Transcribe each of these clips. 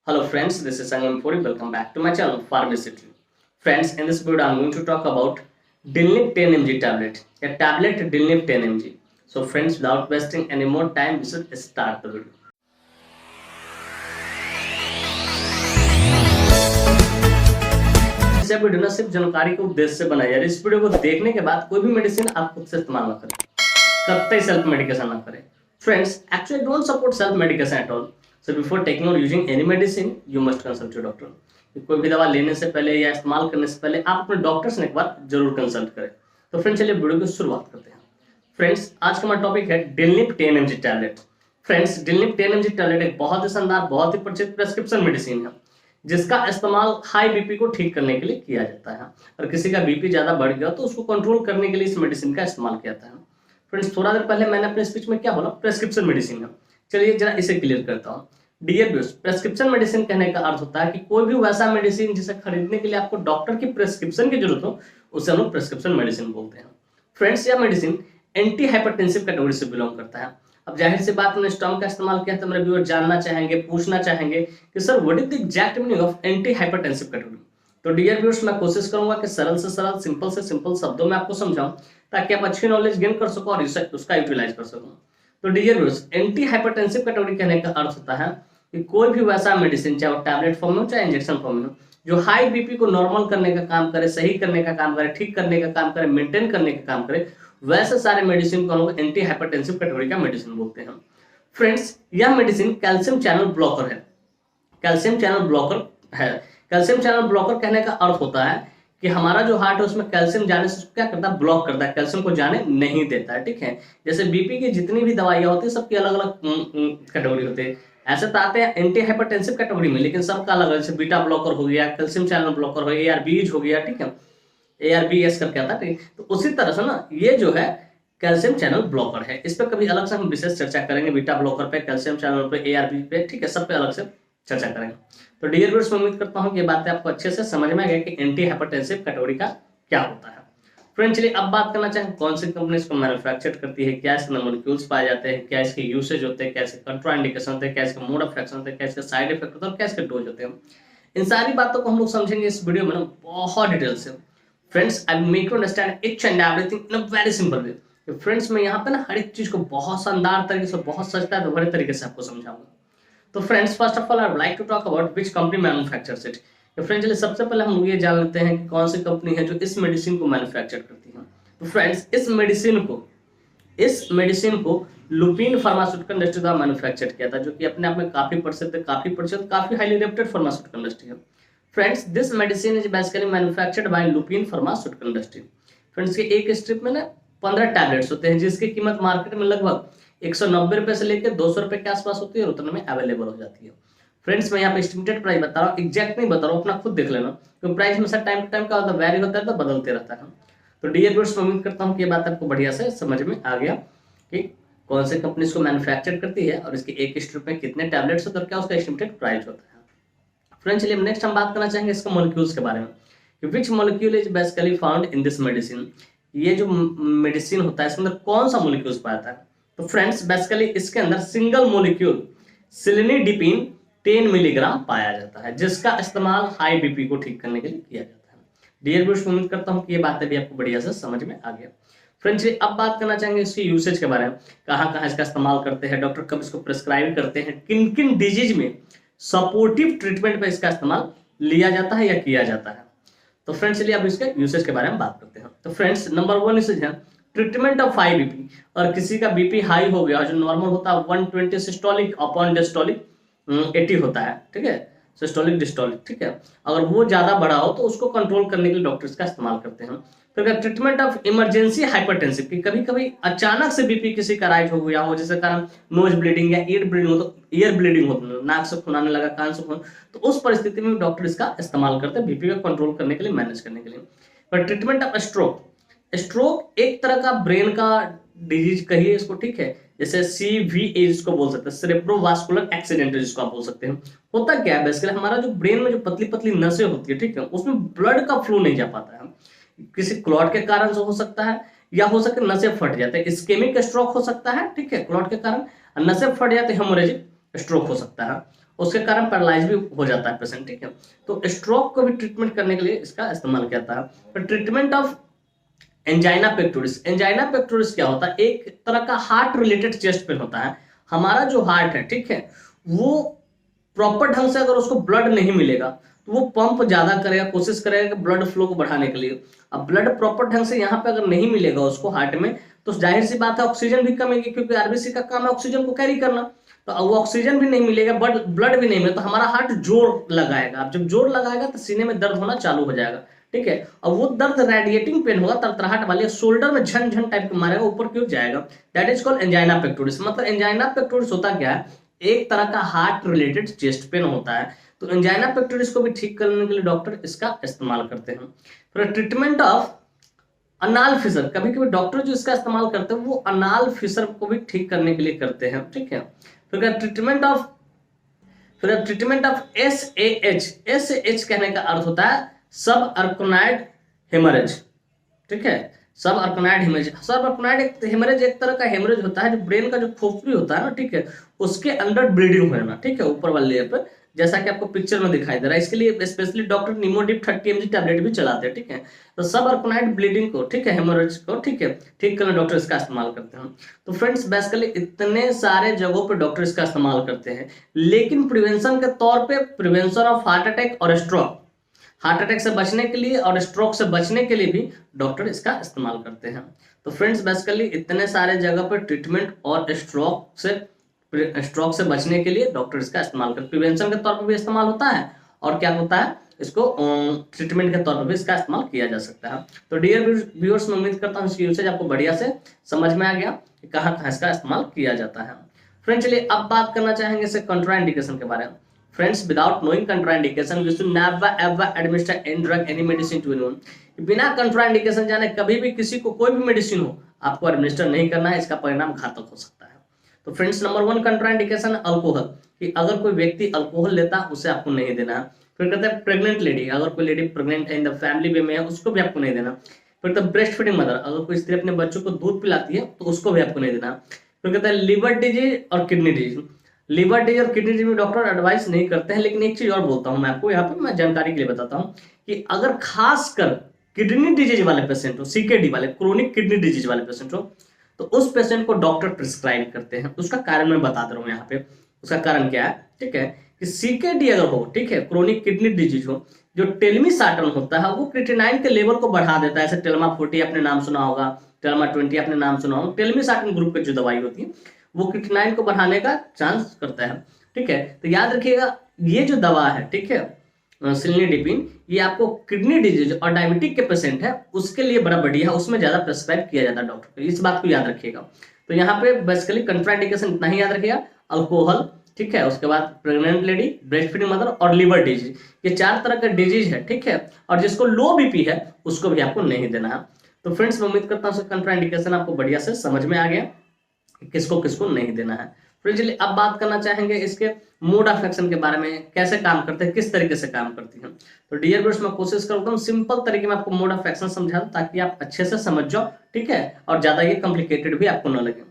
Hello friends, this is Sangam Puri. Welcome back to my channel Pharmacity. Friends, in this video I'm going to talk about Dilnip 10 mg tablet. A tablet Dilnip 10 mg. So friends, without wasting any more time, we should start the video. इस video ना सिर्फ जानकारी के उद्देश्य से बनाया है। इस वीडियो को देखने के बाद कोई भी मेडिसिन आप खुद से इस्तेमाल ना करें, कतई सेल्फ मेडिकेशन ना करें. Friends, actually I don't support self medication at all. So before taking or using any medicine, you must consult your doctor. कोई भी दवा लेने से पहले या इस्तेमाल करने से पहले आप अपने डॉक्टर से एक बार जरूर कंसल्ट करें. तो फ्रेंड्स चलिए वीडियो की शुरुआत करते हैं. फ्रेंड्स आज का हमारा टॉपिक है Dilnip 10 mg tablet. Friends Dilnip 10 mg tablet एक बहुत ही शानदार, बहुत ही प्रचलित प्रेस्क्रिप्शन मेडिसिन है जिसका इस्तेमाल हाई बीपी को ठीक करने के लिए किया जाता है. और किसी का बीपी ज्यादा बढ़ गया तो उसको कंट्रोल करने के लिए इस मेडिसिन का इस्तेमाल किया जाता है. फ्रेंड्स थोड़ा देर पहले मैंने अपने स्पीच में क्या बोला, प्रेस्क्रिप्शन मेडिसिन है. चलिए जरा इसे क्लियर करता हूँ. डियर व्यूअर्स, प्रेस्क्रिप्शन मेडिसिन कहने का अर्थ होता है कि कोई भी वैसा मेडिसिन जिसे खरीदने के लिए आपको डॉक्टर की प्रेस्क्रिप्शन की जरूरत हो, उसे हम लोग प्रेस्क्रिप्शन मेडिसिन बोलते हैं. फ्रेंड्स यह मेडिसिन एंटी हाइपरटेंसिव कैटेगरी से बिलोंग करता है. अब जाहिर सी बात, हमने स्टर्म का इस्तेमाल किया तो मेरे व्यूअर जानना चाहेंगे, पूछना चाहेंगे कि sir what is the exact meaning of anti hypertensive category. तो डियर व्यूअर्स, मैं कोशिश करूंगा कि सरल से सरल, सिंपल से सिंपल शब्दों में आपको समझाऊं ताकि आप अच्छी नॉलेज गेन कर सको और उसका यूटिलाइज कर सको. तो dear viewers, anti hypertensive category कहने का अर्थ होता है कि कोई भी वैसा मेडिसिन, चाहे वो टैबलेट फॉर्म में हो चाहे इंजेक्शन फॉर्म में हो, जो हाई बीपी को नॉर्मल करने का काम करे, सही करने का काम करे, ठीक करने का काम करे, मेंटेन करने का काम करे, वैसे सारे मेडिसिन को हम लोग एंटी हाइपरटेंसिव कैटेगरी का मेडिसिन बोलते हैं. फ्रेंड्स यह मेडिसिन कैल्शियम चैनल ब्लॉकर है. कैल्शियम चैनल ब्लॉकर है. कैल्शियम चैनल ब्लॉकर कहने का अर्थ होता है कि हमारा जो हार्ट है उसमें कैल्शियम जाने से क्या करता है, ब्लॉक करता है, कैल्शियम को जाने नहीं देता है. ठीक है, जैसे बीपी की जितनी भी दवाइयां होती है सबकी अलग अलग कैटेगरी होती है. ऐसे तो आते हैं एंटी हाइपरटेंसिव कैटेगरी में, लेकिन सबका अलग अलग. जैसे बीटा ब्लॉकर हो गया, कैल्शियम चैनल ब्लॉकर हो गया, ARBs हो गया, ठीक है, ARBs करके आता है. तो उसी तरह से ना ये जो है कैल्शियम चैनल ब्लॉकर है. इस पर कभी अलग से हम विशेष चर्चा करेंगे, बीटा ब्लॉकर पे, कैल्शियम चैनल पे, ARB पे, ठीक है, सब पे अलग से चर्चा करेंगे. तो डियर व्यूअर्स, मैं उम्मीद करता हूं कि ये बातें आपको अच्छे से समझ में आ गई कि एंटी हाइपरटेंसिव कैटेगरी का क्या होता है. फ्रेंड्स चलिए अब बात करना चाहें कौन सी कंपनी इसको मैन्युफैक्चर करती है, क्या इसके मॉलिक्यूल्स पाए जाते हैं, क्या इसके यूसेज होते हैं, क्या इसके कंट्राइंडिकेशन होते हैं, क्या इसके मोड ऑफ एक्शन होते हैं, क्या इसके साइड इफेक्ट होते हैं और क्या इसके डोज होते हैं. इन सारी बातों को हम लोग समझेंगे इस वीडियो में बहुत डिटेल से. Friends I will make you understand each and everything in a very simple way. Friends मैं यहाँ पे ना हर एक चीज को बहुत शानदार तरीके से, बहुत सस्ता बड़े तरीके से आपको समझाऊंगा. तो friends first of all I would like to talk about which company manufactures it. Friends चलिए सबसे पहले हम लोग ये जान लेते हैं कि कौन सी कंपनी है जो इस मेडिसिन को मैन्युफैक्चर करती है. तो फ्रेंड्स इस मेडिसिन को लुपिन फार्मास्यूटिकल इंडस्ट्री द्वारा मैन्युफैक्चर किया था, जो कि अपने आप में काफी प्रसिद्ध, काफी हाईली रेप्यूटेड फार्मास्यूटिकल इंडस्ट्री है. Friends this medicine is basically manufactured by Lupin pharmaceutical industry. Friends के एक स्ट्रिप में ना 15 टैबलेट्स होते हैं जिसकी कीमत मार्केट में लगभग 190 रुपए से लेकर 200 रुपए के आसपास होती है और उतने में अवेलेबल हो जाती है. फ्रेंड्स मैं यहाँ पे एस्टिमेटेड प्राइस बता रहा हूँ, एग्जैक्ट नहीं बता रहा हूँ, अपना खुद देख लेना, क्योंकि प्राइस में टाइम टू टाइम का होता है, वैरी होता है, तो बदलते रहता है. तो डियर व्यूअर्स, मैं उम्मीद करता हूँ कि ये बात आपको बढ़िया से समझ में आ गया कि कौन से कंपनी इसको मैन्युफैक्चर करती है और इसके एक स्ट्रिप में कितने टैबलेट्स होते हैं और क्या उसका एस्टिमेटेड प्राइस होता है. फ्रेंड्स चलिए नेक्स्ट हम बात करना चाहेंगे इसके मॉलिक्यूल्स के बारे में. Which molecule is basically found in this medicine. ये जो मेडिसिन होता है इसके अंदर कौन सा मॉलिक्यूल्स पाया है. तो फ्रेंड्स बेसिकली इसके अंदर सिंगल मॉलिक्यूल सिलिनिडिपिन 10 मिलीग्राम पाया जाता है, जिसका इस्तेमाल हाई बीपी को ठीक करने के लिए किया जाता है. डियर व्यूअर्स, उम्मीद करता हूं कि ये बातें भी आपको बढ़िया से समझ में आ गया. फ्रेंड्स अब बात करना चाहेंगे इसके यूसेज के बारे में. कहां कहां इसका इस्तेमाल करते हैं, डॉक्टर कब इसको प्रिस्क्राइब करते हैं, किन किन डिजीज में सपोर्टिव ट्रीटमेंट पे इसका इस्तेमाल लिया जाता है या किया जाता है. तो फ्रेंड्स चलिए अब इसके यूसेज के बारे में बात करते हैं. तो फ्रेंड्स नंबर 1 यूसेज है ट्रीटमेंट ऑफ हाई बीपी. और किसी का बीपी हाई हो गया, जो नॉर्मल होता है 120 सिस्टोलिक अपॉन डिस्टोलिक 80 होता है, ठीक है, सिस्टोलिक डिस्टोलिक, ठीक है, अगर वो ज्यादा बड़ा हो तो उसको कंट्रोल करने के लिए डॉक्टर इसका इस्तेमाल करते हैं. फिर ट्रीटमेंट ऑफ इमरजेंसी हाइपरटेंसिव की कभी कभी अचानक से बीपी किसी का राइज हो गया हो, जिसके कारण नोज ब्लीडिंग या ईयर ब्लीडिंग हो, नाक से खून आने लगा, कान से खून, तो उस परिस्थिति में डॉक्टर इसका इस्तेमाल करते हैं बीपी को कंट्रोल करने के लिए, मैनेज करने के लिए. पर ट्रीटमेंट ऑफ स्ट्रोक एक तरह का ब्रेन का डिजीज कहिए इसको, ठीक है, जैसे CVA जिसको बोल सकते हैं, सेरेब्रोवास्कुलर एक्सीडेंट जिसको आप बोल सकते हैं. होता क्या है बेसिकली, हमारा जो ब्रेन में जो पतली पतली नसें होती है, ठीक है, उसमें ब्लड का फ्लो नहीं जा पाता है. किसी क्लॉट के कारण से हो सकता है, या हो सकता है नसें फट जाते हैं, इस्केमिक स्ट्रोक हो सकता है, ठीक है, क्लॉट के कारण नसें फट जाते हैं, हेमोरेजिक स्ट्रोक हो सकता है. उसके कारण पैरालाइज भी हो जाता है पेशेंट, ठीक है। तो स्ट्रोक को भी ट्रीटमेंट करने के लिए इसका इस्तेमाल किया जाता है। तो treatment of angina pectoris, angina pectoris क्या होता है, एक तरह का हार्ट रिलेटेड चेस्ट पेन होता है। हमारा जो हार्ट है, ठीक है, वो प्रॉपर ढंग से अगर उसको ब्लड नहीं मिलेगा तो वो पंप ज्यादा करेगा, कोशिश करेगा ब्लड फ्लो को बढ़ाने के लिए। अब ब्लड प्रॉपर ढंग से यहाँ पे अगर नहीं मिलेगा उसको हार्ट में, तो जाहिर सी बात है ऑक्सीजन भी कमेगी, क्योंकि आरबीसी का काम है ऑक्सीजन को कैरी करना। तो वो ऑक्सीजन भी नहीं मिलेगा, बट ब्लड भी नहीं मिलेगा, तो हमारा हार्ट जोर लगाएगा। अब जब जोर लगाएगा तो सीने में दर्द होना चालू हो जाएगा, ठीक है। और वो दर्द रेडिएटिंग पेन होगा, तरतराहट वाली, शोल्डर में झन झन टाइप का मारेगा, ऊपर क्यों जाएगा। That is called angina pectoris. मतलब एंजाइना पेक्टोरिस होता क्या है, एक तरह का हार्ट रिलेटेड चेस्ट पेन होता है। तो एंजाइना पेक्टोरिस को भी ठीक करने के लिए डॉक्टर इसका इस्तेमाल करते हैं। फिर ट्रीटमेंट ऑफ अनाल फिशर, कभी कभी डॉक्टर जो इसका इस्तेमाल करते हैं वो अनाल फिशर को भी ठीक करने के लिए करते हैं, ठीक है। फिर treatment of S A H कहने का अर्थ होता है सब अर्कोनाइड हेमरेज, ठीक है। सब अर्कोनाइड हेमरेज एक तरह का हेमरेज होता है जो ब्रेन का जो खोपड़ी होता है ना, ठीक है, उसके अंदर ब्लीडिंग होना, ठीक है, ऊपर वाले लेयर पर, जैसा कि आपको पिक्चर में दिखाई दे रहा है। इसके लिए स्पेशली डॉक्टर निमोडिप 30 mg टैबलेट भी चलाते हैं, ठीक है। तो सब अर्कोनाइड ब्लीडिंग को, ठीक है, हेमोरेज को, ठीक है, ठीक करने डॉक्टर इसका इस्तेमाल करते हैं। तो फ्रेंड्स बेसिकली इतने सारे जगहों पर डॉक्टर इसका इस्तेमाल करते हैं, लेकिन प्रिवेंशन के तौर पे प्रिवेंशन ऑफ हार्ट अटैक और स्ट्रोक, हार्ट अटैक से बचने के लिए और स्ट्रोक से बचने के लिए भी डॉक्टर इसका इस्तेमाल करते हैं। तो फ्रेंड्स बेसिकली इतने सारे जगह पर ट्रीटमेंट और स्ट्रोक से बचने के लिए डॉक्टर इसका इस्तेमाल करते हैं। प्रिवेंशन के तौर पर भी इस्तेमाल होता है, और क्या होता है, इसको ट्रीटमेंट के तौर पर भी इसका इस्तेमाल किया जा सकता है। तो डियर व्यूअर्स, मैं उम्मीद करता हूँ इसकी यूसेज आपको बढ़िया से समझ में आ गया कि कहाँ कहाँ इसका इस्तेमाल किया जाता है। फ्रेंड्स चलिए अब बात करना चाहेंगे इससे कंट्राइंडिकेशन के बारे में। Friends, without knowing contraindication, we should never ever administer any drug, any medicine to anyone. बिना कंट्राइंडिकेशन जाने कभी भी किसी को कोई भी मेडिसिन हो आपको एडमिनिस्टर नहीं करना है, इसका परिणाम घातक हो सकता है। तो फ्रेंड्स नंबर 1 कंट्राइंडिकेशन अल्कोहल, कि अगर कोई व्यक्ति अल्कोहल लेता है उसे आपको नहीं देना है। फिर कहते हैं प्रेग्नेंट लेडी, अगर कोई लेडी प्रेग्नेंट है इन द फैमिली में है उसको भी आपको नहीं देना। फिर कहते हैं ब्रेस्ट फीडिंग मदर, अगर कोई स्त्री अपने बच्चों को दूध पिलाती है तो उसको भी आपको नहीं देना। फिर कहते हैं लिवर डिजीज और किडनी डिजीज, लिवर डिजीज और किडनी डिजीज में डॉक्टर एडवाइस नहीं करते हैं, लेकिन एक चीज और बोलता हूं मैं आपको, यहाँ पे मैं जानकारी के लिए बताता हूं कि अगर खासकर किडनी डिजीज वाले पेशेंट हो, सीकेडी वाले, क्रोनिक किडनी डिजीज वाले पेशेंट हो, तो उस पेशेंट को डॉक्टर प्रिस्क्राइब करते हैं। उसका कारण मैं बता दे रहा हूँ यहाँ पे, उसका कारण क्या है, ठीक है, कि सीकेडी अगर हो, ठीक है, क्रोनिक किडनी डिजीज हो, जो टेल्मिसाटन होता है वो क्रिएटिनाइन के लेवल को बढ़ा देता है। जैसे टेल्मा 40 आपने नाम सुना होगा, टेल्मा 20 आपने नाम सुना होगा, टेल्मिसाटन ग्रुप की जो दवाई होती है वो क्रिएटिनाइन को बढ़ाने का चांस करता है, ठीक है। तो याद रखिएगा ये जो दवा है, ठीक है, सिल्निडिपिन, ये आपको किडनी डिजीज और डायबिटिक के पेशेंट है उसके लिए बड़ा बढ़िया है, उसमें ज्यादा प्रेस्क्राइब किया जाता है डॉक्टर को, इस बात को याद रखिएगा। तो यहाँ पे बेसिकली कंट्राइंडिकेशन इतना ही याद रखिएगा, अल्कोहल, ठीक है, उसके बाद pregnant lady, breast feeding mother और लिवर डिजीज, ये 4 तरह का डिजीज है, ठीक है। और जिसको लो बीपी है उसको भी आपको नहीं देना है। तो फ्रेंड्स मैं उम्मीद करता हूँ कंट्राइंडिकेशन आपको बढ़िया से समझ में आ गया, किसको किसको नहीं देना है। फिर चलिए अब बात करना चाहेंगे इसके मोड ऑफ एक्शन के बारे में, कैसे काम करते हैं, किस तरीके से काम करती हैं। तो डियर व्यूअर्स मैं कोशिश करता हूँ सिंपल तरीके में आपको मोड ऑफ एक्शन समझा दूं ताकि आप अच्छे से समझ जाओ, ठीक है, और ज्यादा ये कॉम्प्लिकेटेड भी आपको न लगे।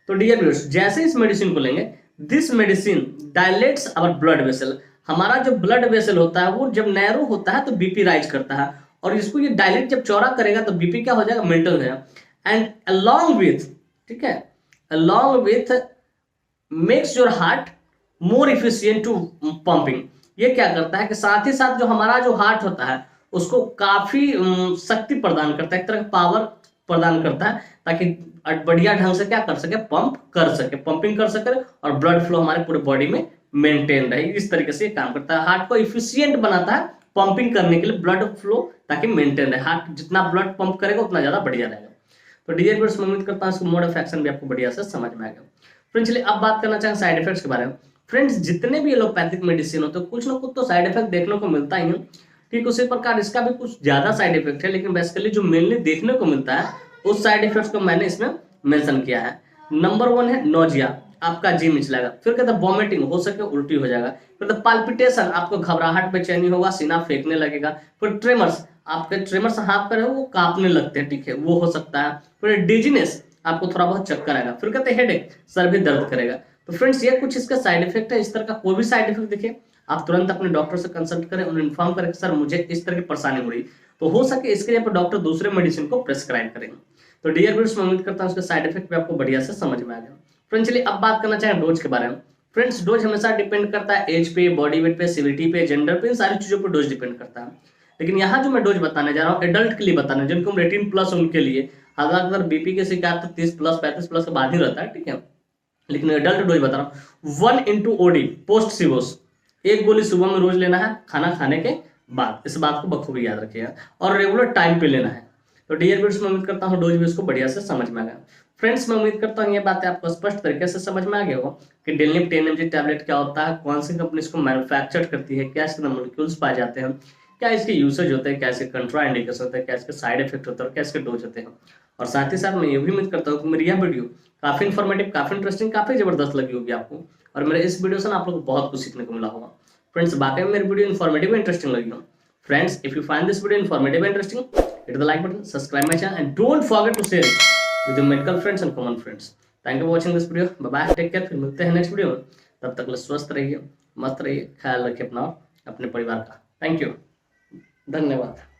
तो डियर व्यूअर्स जैसे इस मेडिसिन को लेंगे, this medicine dilates our blood vessel, हमारा जो ब्लड वेसल होता है वो जब नैरो होता है तो बीपी राइज करता है, और इसको ये डायलेट जब चौड़ा करेगा तो बीपी क्या हो जाएगा, मेंटेन हो जाएगा। एंड अलोंग विथ, ठीक है, along with makes your heart more efficient to pumping, ये क्या करता है कि साथ ही साथ जो हमारा जो हार्ट होता है उसको काफी शक्ति प्रदान करता है, एक तरह का पावर प्रदान करता है, ताकि बढ़िया ढंग से क्या कर सके, पंप कर सके, पंपिंग कर सके और ब्लड फ्लो हमारे पूरे बॉडी में मेंटेन रहे। इस तरीके से काम करता है, हार्ट को इफिशियंट बनाता है पंपिंग करने के लिए, ब्लड फ्लो ताकि मेंटेन रहे, हार्ट जितना ब्लड पंप करेगा उतना ज्यादा बढ़िया रहेगा। तो डियर व्यूअर्स मैं उम्मीद करता हूं इसको मोड ऑफ एक्शन भी आपको बढ़िया से समझ में आ गया। फ्रेंड्स चलिए अब बात करना चाहें साइड इफेक्ट्स के बारे में। फ्रेंड्स जितने भी एलोपैथिक मेडिसिन होते हैं कुछ ना कुछ तो साइड इफेक्ट देखने को मिलता ही है, ठीक उसी प्रकार इसका भी कुछ ज्यादा साइड इफेक्ट है, लेकिन बेसिकली जो मेनली देखने को मिलता है उस साइड इफेक्ट्स को मैंने इसमें मेंशन किया है। नंबर 1 है नोजिया, आपका जी मिचलाएगा। फिर कहते हैं वॉमिटिंग, हो सके उल्टी हो जाएगा। फिर पाल्पिटेशन, आपको घबराहट बेचैनी होगा, सीना फेंकने लगेगा। फिर ट्रेमर्स, आपके ट्रेमर्स हाथ पर है वो कांपने लगते हैं, ठीक है, वो हो सकता है। फिर डिजीनेस, आपको थोड़ा बहुत चक्कर आएगा। फिर कहते हैं हेडेक, सर भी दर्द करेगा। तो फ्रेंड्स ये कुछ इसका साइड इफेक्ट है। इस तरह का कोई भी साइड इफेक्ट दिखे आप तुरंत अपने डॉक्टर से कंसल्ट करें, उन्हें इन्फॉर्म करें कि सर मुझे इस तरह की परेशानी हो रही, तो हो सके इसके लिए डॉक्टर दूसरे मेडिसिन को प्रेस्क्राइब करेंगे। तो डियर व्यूअर्स, मैं उम्मीद करता हूं इसके साइड इफेक्ट भी आपको बढ़िया से समझ में आ गया। फ्रेंड्स चलिए अब बात करना चाहें डोज के बारे में। फ्रेंड्स डोज हमेशा डिपेंड करता है एज पे, बॉडी वेट पे, सिविलिटी पे, जेंडर पे, इन सारी चीजों पर डोज डिपेंड करता है। लेकिन यहाँ जो मैं डोज बताने जा रहा हूँ एडल्ट के लिए बताना है, जिनको 18+ उनके लिए। अगर बीपी के शिकायत तो 30+, 35+ के बाद ही रहता है, ठीक है। लेकिन एडल्ट डोज बता रहा हूँ 1/OD पोस्ट सिवोस, 1 गोली सुबह में रोज लेना है खाना खाने के बाद। इस बात को बखूबी याद रखिएगा और रेगुलर टाइम पे लेना है। तो डियर फ्रेंड्स, मैं उम्मीद करता हूँ डोज भी इसको बढ़िया से समझ में आ गया। फ्रेंड्स मैं उम्मीद करता हूँ ये बातें आपको स्पष्ट तरीके से समझ में आ गया होगा कि डेलनिप 10 mg टैबलेट क्या होता है, कौन सी कंपनी इसको मैन्युफैक्चर करती है, क्या इसके अंदर मॉलिक्यूल्स पाए जाते हैं, क्या इसके यूसेज होते हैं, क्या इसके कंट्रा इंडिकेशन होते हैं, क्या इसके साइड इफेक्ट होते हैं और क्या इसके डोज होते हैं। और साथ ही साथ मैं ये भी उम्मीद करता हूँ कि मेरी यह वीडियो काफी इन्फॉर्मेटिव, काफी इंटरेस्टिंग, काफी जबरदस्त लगी होगी आपको, और मेरे इस वीडियो से आप लोग को बहुत कुछ सीखने को मिला होगा। फ्रेंड्स बाकी में मेरी वीडियो इन्फॉर्मेटिव और इंटरेस्टिंग लगी हो, friends if you find this video informative and interesting, hit the like button, subscribe my channel, and don't forget to share it with your medical friends and common friends. Thank you for watching this video. Bye bye, take care, फिर मिलते हैं next video में। तब तक स्वस्थ रहिए, मस्त रहिए, ख्याल रखिए अपना अपने परिवार का। थैंक यू, धन्यवाद।